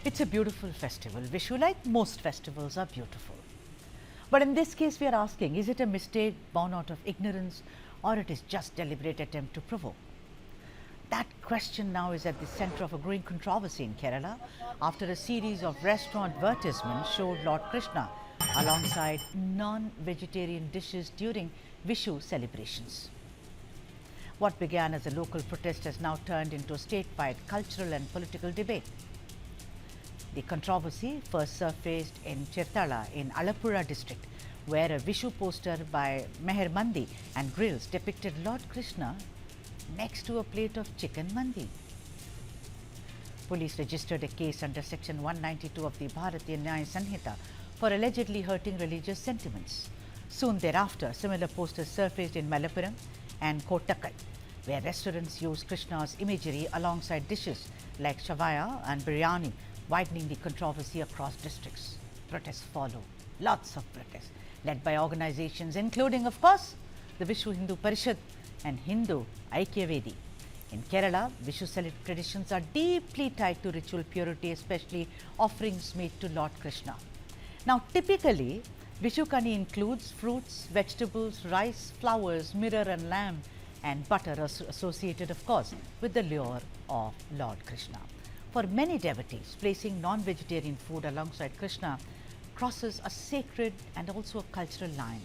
It's a beautiful festival. Vishu, like most festivals, are beautiful. But in this case, we are asking, is it a mistake born out of ignorance, or it is just deliberate attempt to provoke? That question now is at the center of a growing controversy in Kerala after a series of restaurant advertisements showed Lord Krishna alongside non-vegetarian dishes during Vishu celebrations. What began as a local protest has now turned into a statewide cultural and political debate. The controversy first surfaced in Cherthala in Alappuzha district, where a Vishu poster by Meher Mandi and Grills depicted Lord Krishna next to a plate of chicken mandi. Police registered a case under section 192 of the Bharatiya Nyaya Sanhita for allegedly hurting religious sentiments. Soon thereafter, similar posters surfaced in Malappuram and Kottakkal, where restaurants used Krishna's imagery alongside dishes like shavaya and biryani, widening the controversy across districts. Protests follow, lots of protests, led by organizations including, of course, the Vishu Hindu Parishad and Hindu Aikyavedi. In Kerala, Vishu traditions are deeply tied to ritual purity, especially offerings made to Lord Krishna. Now, typically, Vishu Kani includes fruits, vegetables, rice, flowers, mirror and lamb, and butter associated, of course, with the lure of Lord Krishna. For many devotees, placing non-vegetarian food alongside Krishna crosses a sacred and also a cultural line.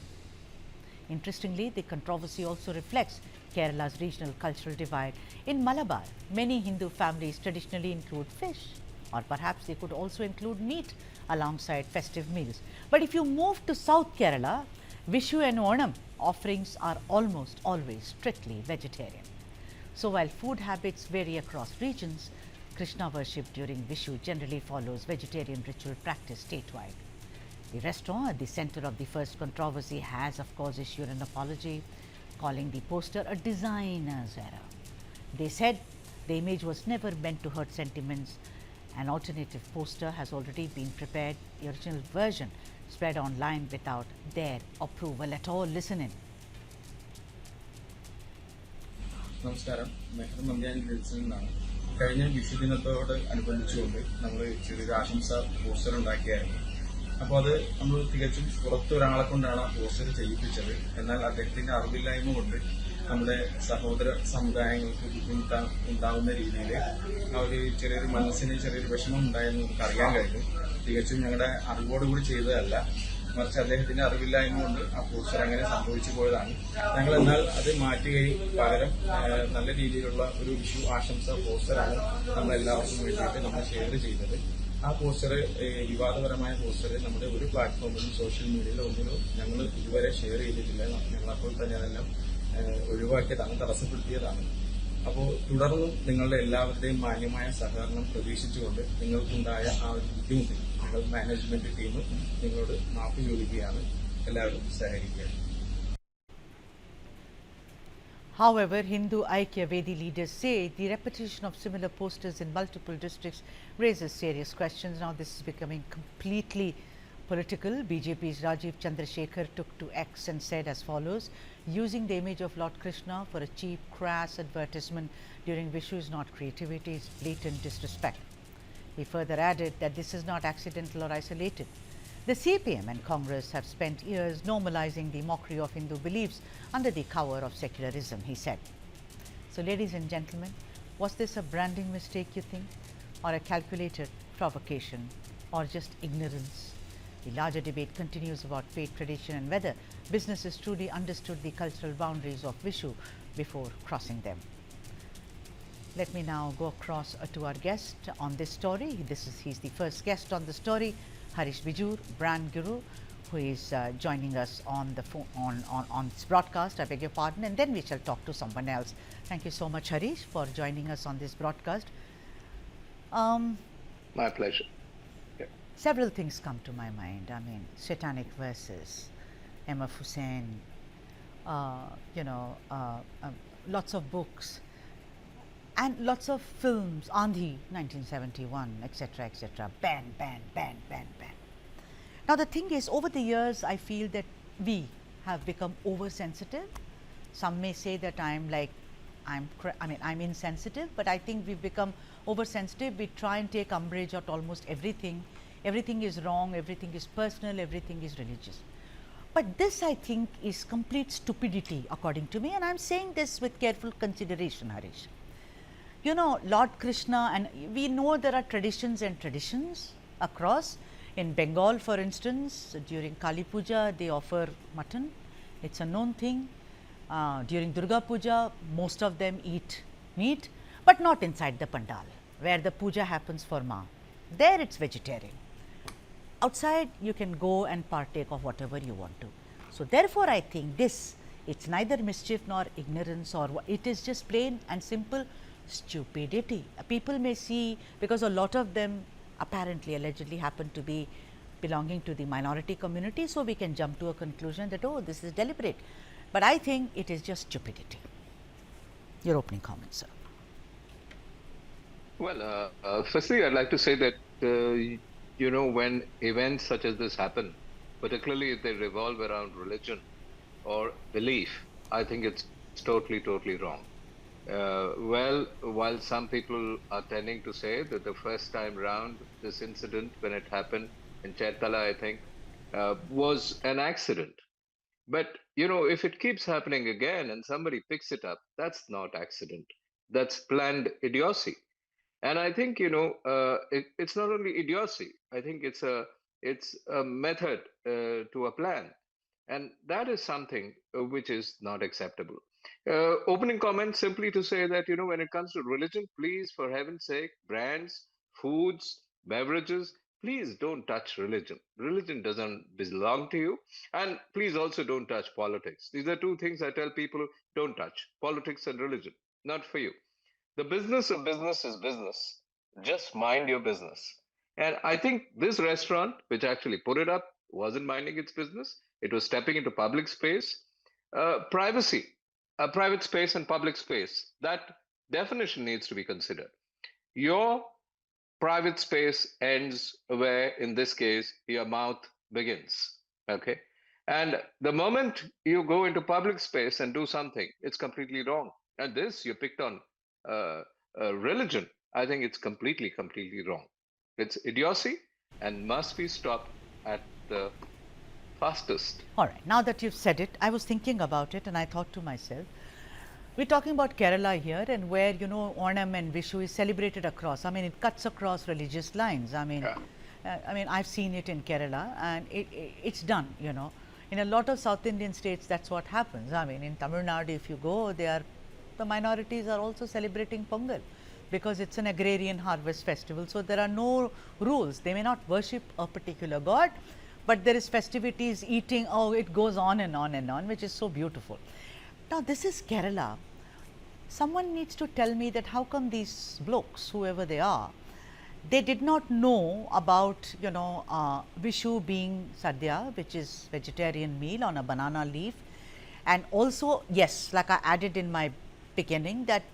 Interestingly, the controversy also reflects Kerala's regional cultural divide. In Malabar, many Hindu families traditionally include fish, or perhaps they could also include meat alongside festive meals. But if you move to South Kerala, Vishu and Onam offerings are almost always strictly vegetarian. So while food habits vary across regions, Krishna worship during Vishu generally follows vegetarian ritual practice statewide. The restaurant at the center of the first controversy has, of course, issued an apology, calling the poster a designer's error. They said the image was never meant to hurt sentiments. An alternative poster has already been prepared, the original version spread online without their approval at all. Listen in. നമസ്കാരം, മെഹർ മന്ദിയാനി ഗ്രിൽസിൽ നിന്നാണ്. കഴിഞ്ഞ വിഷുദിനത്തോട് അനുബന്ധിച്ചുകൊണ്ട് നമ്മൾ ചെറിയൊരു ആശംസ poster ഉണ്ടാക്കിയായിരുന്നു. അപ്പോൾ അത് നമ്മൾ തികച്ചും പുറത്തൊരാളെ കൊണ്ടാണ് ആ പോസ്റ്റർ ചെയ്യിപ്പിച്ചത്. എന്നാൽ അദ്ദേഹത്തിന്റെ അറിവില്ലായ്മ കൊണ്ട് നമ്മുടെ സഹോദര സമുദായങ്ങൾക്ക് ബുദ്ധിമുട്ട് ഉണ്ടാകുന്ന രീതിയിൽ ആ ഒരു ചെറിയൊരു മനസ്സിന് ചെറിയൊരു വിഷമം ഉണ്ടായെന്ന് നമുക്ക് അറിയാൻ കഴിഞ്ഞു. തികച്ചും ഞങ്ങളുടെ അറിവോടുകൂടി ചെയ്തതല്ല, മറിച്ച് അദ്ദേഹത്തിന്റെ അറിവില്ലായ്മ കൊണ്ട് ആ പോസ്റ്റർ അങ്ങനെ സംഭവിച്ചു പോയതാണ്. ഞങ്ങൾ എന്നാൽ അത് മാറ്റുകയും പകരം നല്ല രീതിയിലുള്ള ഒരു വിഷു ആശംസ പോസ്റ്ററാണ് നമ്മൾ എല്ലാവർക്കും വേണ്ടിയിട്ട് നമ്മൾ ഷെയർ ചെയ്തത്. ആ പോസ്റ്റർ വിവാദപരമായ പോസ്റ്റർ നമ്മുടെ ഒരു പ്ലാറ്റ്ഫോമിലും സോഷ്യൽ മീഡിയയിലോ ഒന്നിലും ഞങ്ങൾ ഇതുവരെ ഷെയർ ചെയ്തിട്ടില്ല. ഞങ്ങളപ്പോൾ തന്നെ അതെല്ലാം ഒഴിവാക്കിയതാണ്, തടസ്സപ്പെടുത്തിയതാണ്. അപ്പോൾ തുടർന്നും നിങ്ങളുടെ എല്ലാവരുടെയും മാന്യമായ സഹകരണം പ്രതീക്ഷിച്ചുകൊണ്ട് നിങ്ങൾക്കുണ്ടായ ആ ഒരു ബുദ്ധിമുട്ട് ഞങ്ങൾ മാനേജ്മെന്റ് ടീം നിങ്ങളോട് മാപ്പ് ചോദിക്കുകയാണ്. എല്ലാവരും സഹകരിക്കുക. However, Hindu Aikyavedi leaders say the repetition of similar posters in multiple districts raises serious questions. Now this is becoming completely political. BJP's Rajiv Chandrasekhar took to X and said as follows: using the image of Lord Krishna for a cheap, crass advertisement during Vishu is not creativity, it's blatant disrespect. He further added that this is not accidental or isolated. The CPM and Congress have spent years normalizing the mockery of Hindu beliefs under the cover of secularism, he said. So ladies and gentlemen, was this a branding mistake, you think, or a calculated provocation, or just ignorance? The larger debate continues about faith, tradition and whether businesses truly understood the cultural boundaries of Vishu before crossing them. Let me now go across to our guest on this story. He's the first guest on the story, Harish Bijur, brand guru, who is joining us on the phone on this broadcast. I beg your pardon, and then we shall talk to someone else. Thank you so much, Harish, for joining us on this broadcast. My pleasure. Yeah. Several things come to my mind. I mean, satanic verses, M.F. Hussain, lots of books, and lots of films, Andhi, 1971, etc., etc. Ban, ban, ban, ban, ban. Now the thing is, over the years, I feel that we have become oversensitive. Some may say that I'm insensitive, but I think we've become oversensitive. We try and take umbrage at almost everything. Everything is wrong, everything is personal, everything is religious. But this, I think, is complete stupidity according to me, and I am saying this with careful consideration, Harish. You know, Lord Krishna, and we know there are traditions and traditions across. In Bengal, for instance, during Kali Puja, they offer mutton. It's a known thing. During Durga Puja, most of them eat meat, but not inside the pandal, where the puja happens for Ma. There it's vegetarian. Outside, you can go and partake of whatever you want to. So, therefore, I think this, it's neither mischief nor ignorance, or it is just plain and simple stupidity. People may see, because a lot of them apparently, allegedly happen to be belonging to the minority community. So, we can jump to a conclusion that, oh, this is deliberate. But I think it is just stupidity. Your opening comments, sir. Well, firstly, I'd like to say that, when events such as this happen, particularly if they revolve around religion or belief, I think it's totally, totally wrong. While some people are tending to say that the first time round, this incident, when it happened in Cherthala, I think, was an accident. But, if it keeps happening again and somebody picks it up, that's not accident. That's planned idiocy. And I think, it's not only idiocy. I think it's a method to a plan. And that is something which is not acceptable. Opening comment simply to say that, when it comes to religion, please, for heaven's sake, brands, foods, beverages, please don't touch religion. Religion doesn't belong to you. And please also don't touch politics. These are two things I tell people, don't touch politics and religion, not for you. The business of business is business. Just mind your business. And I think this restaurant, which actually put it up, wasn't minding its business. It was stepping into public space. Privacy, private space and public space, that definition needs to be considered. Your private space ends where, in this case, your mouth begins. Okay. And the moment you go into public space and do something, it's completely wrong. And this, you picked on uh, religion. I think it's completely, completely wrong. It's idiocy and must be stopped at the fastest. All right. Now that you've said it, I was thinking about it and I thought to myself, we're talking about Kerala here, and where, you know, Onam and Vishu is celebrated across. I mean, it cuts across religious lines. I mean, I've seen it in Kerala, and it's done. You know, in a lot of South Indian states, that's what happens. I mean, in Tamil Nadu, if you go, the minorities are also celebrating Pongal, because it's an agrarian harvest festival. So there are no rules. They may not worship a particular god, but there is festivities, eating. Oh, it goes on and on and on, which is so beautiful. Now, this is Kerala. Someone needs to tell me that how come these blokes, whoever they are, they did not know about, you know, Vishu being sadhya, which is vegetarian meal on a banana leaf. And also, yes, like I added in my beginning, that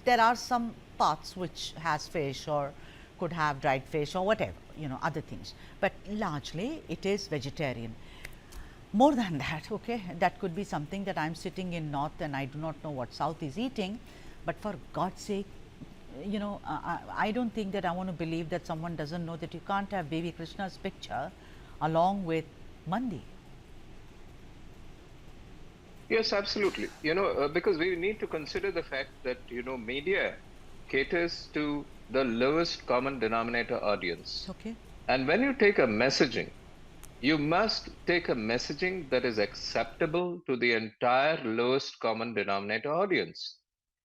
there are some parts which has fish or could have dried fish or whatever, you know, other things. But largely it is vegetarian. More than that, okay, that could be something that I am sitting in north and I do not know what south is eating, but for God's sake, you know, I don't think that I want to believe that someone doesn't know that you can't have baby Krishna's picture along with mandi. Yes, absolutely. Because we need to consider the fact that, media caters to the lowest common denominator audience. Okay. And when you take a messaging, you must take a messaging that is acceptable to the entire lowest common denominator audience.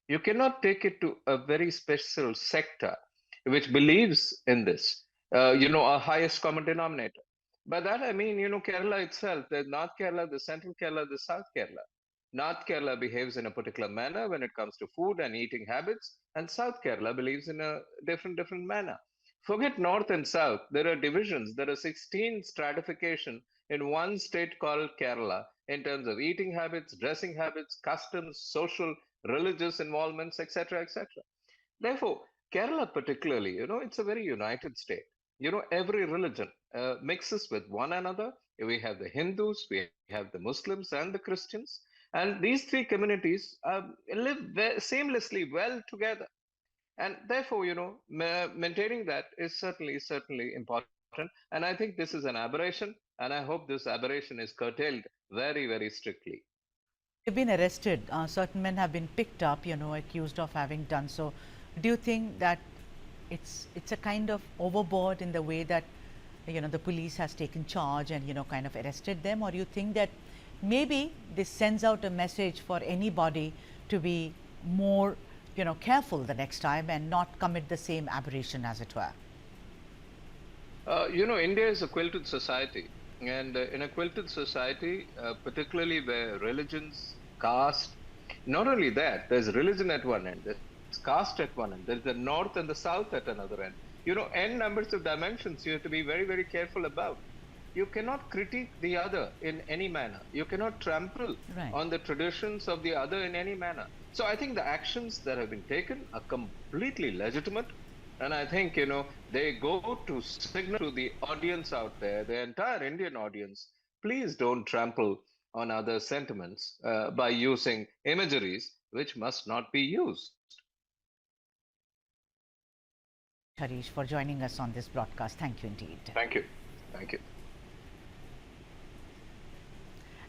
You cannot take it to a very special sector which believes in this, a highest common denominator. By that I mean, Kerala itself, there's North Kerala, the Central Kerala, the South Kerala. North Kerala behaves in a particular manner when it comes to food and eating habits, and South Kerala believes in a different manner. Forget North and South. There are divisions. There are 16 stratification in one state called Kerala in terms of eating habits, dressing habits, customs, social, religious involvements, etc., etc. Therefore, Kerala particularly, it's a very united state. Every religion mixes with one another. We have the Hindus, we have the Muslims and the Christians, and these three communities live seamlessly well together. And therefore, maintaining that is certainly important. And I think this is an aberration, and I hope this aberration is curtailed very strictly. They've been arrested. Certain men have been picked up, accused of having done so. Do you think that it's a kind of overboard in the way that the police has taken charge and kind of arrested them, or you think that maybe this sends out a message for anybody to be more careful the next time and not commit the same aberration, as it were? India is a quilted society, and in a quilted society, particularly where religions, caste, not only that, there's religion at one end, there's caste at one end, there's the north and the south at another end. N numbers of dimensions you have to be very careful about. You cannot critique the other in any manner. You cannot trample on the traditions of the other in any manner. So I think the actions that have been taken are completely legitimate. And I think, they go to signal to the audience out there, the entire Indian audience, please don't trample on other sentiments by using imageries which must not be used. Harish, for joining us on this broadcast. Thank you indeed. Thank you. Thank you.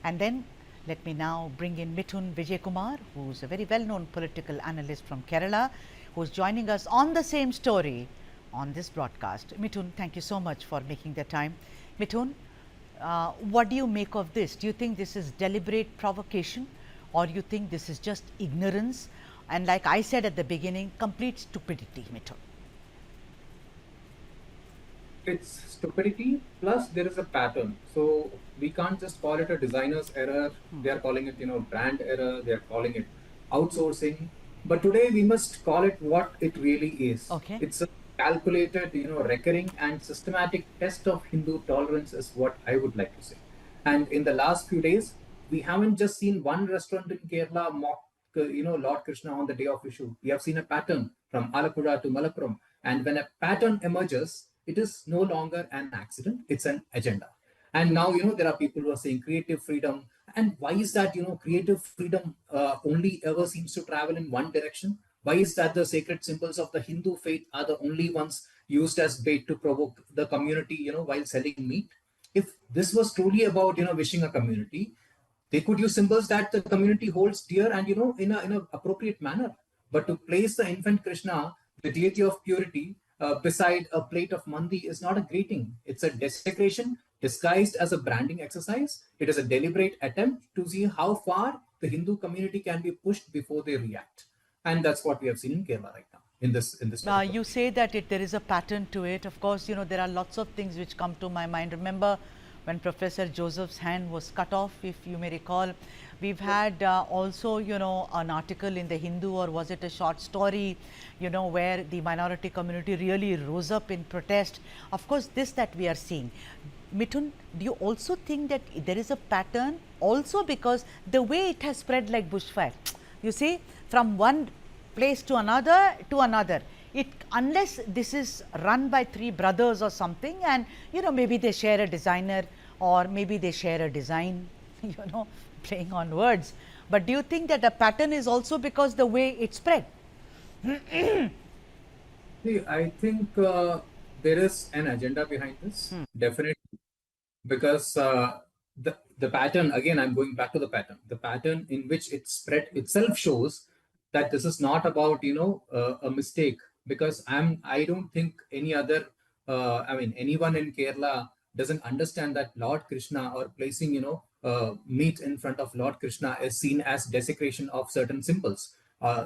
And then let me now bring in Mithun Vijaykumar, who's a very well-known political analyst from Kerala, who's joining us on the same story on this broadcast. Mithun, thank you so much for making the time. Mithun, what do you make of this? Do you think this is deliberate provocation, or you think this is just ignorance? And like I said at the beginning, complete stupidity, Mithun. It's stupidity plus there is a pattern. So we can't just call it a designer's error. They are calling it, brand error. They are calling it outsourcing. But today we must call it what it really is. Okay. It's a calculated, recurring and systematic test of Hindu tolerance is what I would like to say. And in the last few days, we haven't just seen one restaurant in Kerala mock, Lord Krishna on the day of Vishu. We have seen a pattern from Alappuzha to Malappuram. And when a pattern emerges, it is no longer an accident, it's an agenda. And now, there are people who are saying creative freedom. And why is that, creative freedom only ever seems to travel in one direction? Why is that the sacred symbols of the Hindu faith are the only ones used as bait to provoke the community, while selling meat? If this was truly about, wishing a community, they could use symbols that the community holds dear and, in an appropriate manner. But to place the infant Krishna, the deity of purity, beside a plate of mandi is not a greeting. It's a desecration disguised as a branding exercise. It is a deliberate attempt to see how far the Hindu community can be pushed before they react. And that's what we have seen in Kerala right now. In this. You say that there is a pattern to it. Of course, there are lots of things which come to my mind. Remember when Professor Joseph's hand was cut off, if you may recall. We've had also, an article in the Hindu, or was it a short story, where the minority community really rose up in protest. Of course, this that we are seeing. Mithun, do you also think that there is a pattern also because the way it has spread like bushfire? You see, from one place to another, unless this is run by three brothers or something, and maybe they share a designer, or maybe they share a design, playing on words. But do you think that the pattern is also because the way it spread? See, I think there is an agenda behind this, definitely, because the pattern, again, I'm going back to the pattern in which it spread itself shows that this is not about, a mistake, because I don't think any other, anyone in Kerala doesn't understand that Lord Krishna, or placing, meat in front of Lord Krishna, is seen as desecration of certain symbols,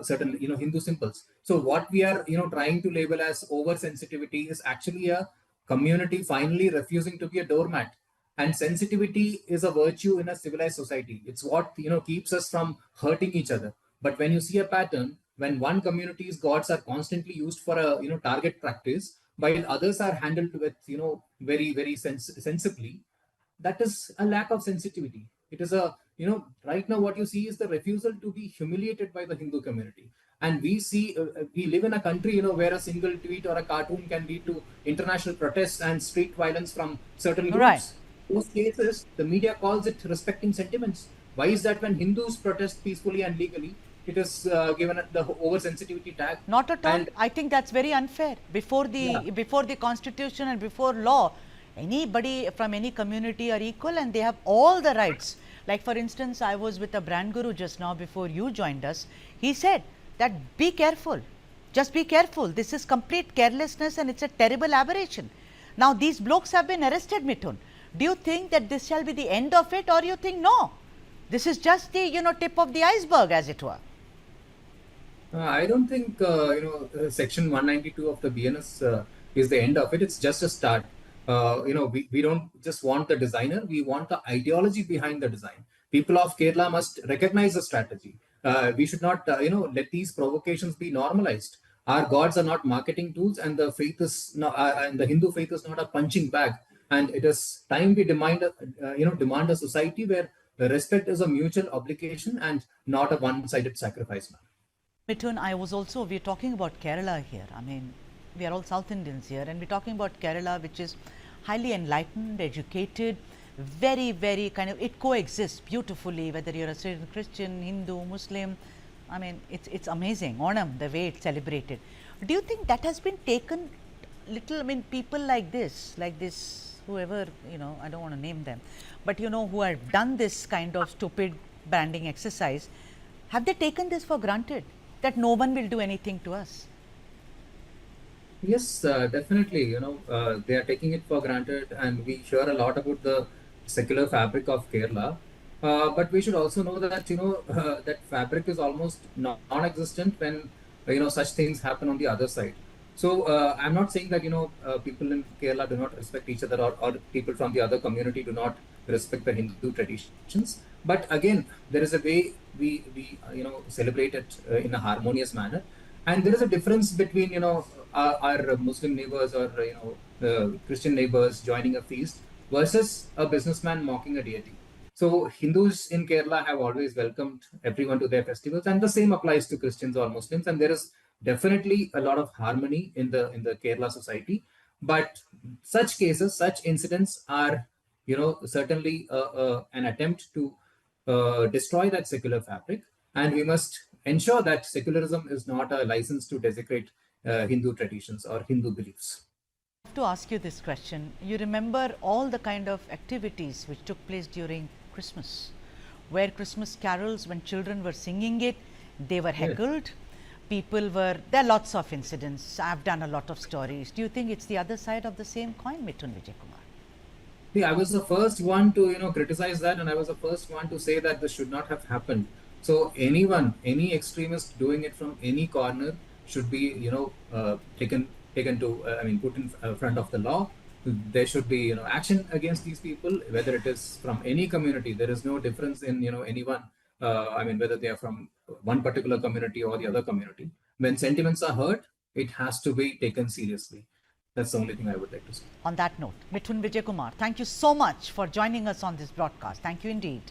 certain, Hindu symbols. So what we are, trying to label as oversensitivity is actually a community finally refusing to be a doormat. And sensitivity is a virtue in a civilized society. It's what, keeps us from hurting each other. But when you see a pattern, when one community's gods are constantly used for a, target practice, while others are handled with, very sensibly, that is a lack of sensitivity. It is a, right now what you see is the refusal to be humiliated by the Hindu community. And we see, we live in a country, where a single tweet or a cartoon can lead to international protests and street violence from certain groups. Right. Those cases, the media calls it respecting sentiments. Why is that when Hindus protest peacefully and legally, it is given the oversensitivity tag. Not at all. And I think that's very unfair. Before the constitution and before law, anybody from any community are equal and they have all the rights. Like for instance, I was with a brand guru just now before you joined us. He said that be careful, just be careful. This is complete carelessness and it's a terrible aberration. Now these blokes have been arrested, Mithun. Do you think that this shall be the end of it, or you think no? This is just the tip of the iceberg, as it were. I don't think Section 192 of the BNS is the end of it. It's just a start. We don't just want the designer, we want the ideology behind the design. People of Kerala must recognize the strategy. We should not let these provocations be normalized. Our gods are not marketing tools, and the faith is not, and the Hindu faith is not a punching bag. And it is time we demand a society where respect is a mutual obligation and not a one-sided sacrifice. Mithun, we're talking about Kerala here. I mean, we are all South Indians here, and we're talking about Kerala, which is highly enlightened, educated, very, very kind of, it coexists beautifully, whether you're a certain Christian, Hindu, Muslim. I mean, it's amazing. Onam, the way it's celebrated. Do you think that has been taken little, I mean, people like this, whoever, I don't want to name them, but who have done this kind of stupid branding exercise, have they taken this for granted, that no one will do anything to us? Yes, definitely. They are taking it for granted, and we hear a lot about the secular fabric of Kerala. But we should also know that that fabric is almost non-existent when such things happen on the other side. So I'm not saying that people in Kerala do not respect each other, or people from the other community do not respect the Hindu traditions. But again, there is a way we celebrate it in a harmonious manner, and there is a difference between our Muslim neighbors or Christian neighbors joining a feast versus a businessman mocking a deity. So Hindus in Kerala have always welcomed everyone to their festivals, and the same applies to Christians or Muslims. And there is definitely a lot of harmony in the Kerala society. But such cases, such incidents are certainly an attempt to destroy that secular fabric, and we must ensure that secularism is not a license to desecrate Hindu traditions or Hindu beliefs. I have to ask you this question. You remember all the kind of activities which took place during Christmas, where Christmas carols, when children were singing it, they were heckled. There are lots of incidents. I've done a lot of stories. Do you think it's the other side of the same coin, Mithun Vijaykumar? See, I was the first one to criticize that, and I was the first one to say that this should not have happened. So any extremist doing it from any corner should be taken to put in front of the law. There should be action against these people, whether it is from any community. There is no difference in anyone. Whether they are from one particular community or the other community. When sentiments are hurt, it has to be taken seriously. That's the only thing I would like to say. On that note, Mithun Vijaykumar, thank you so much for joining us on this broadcast. Thank you indeed.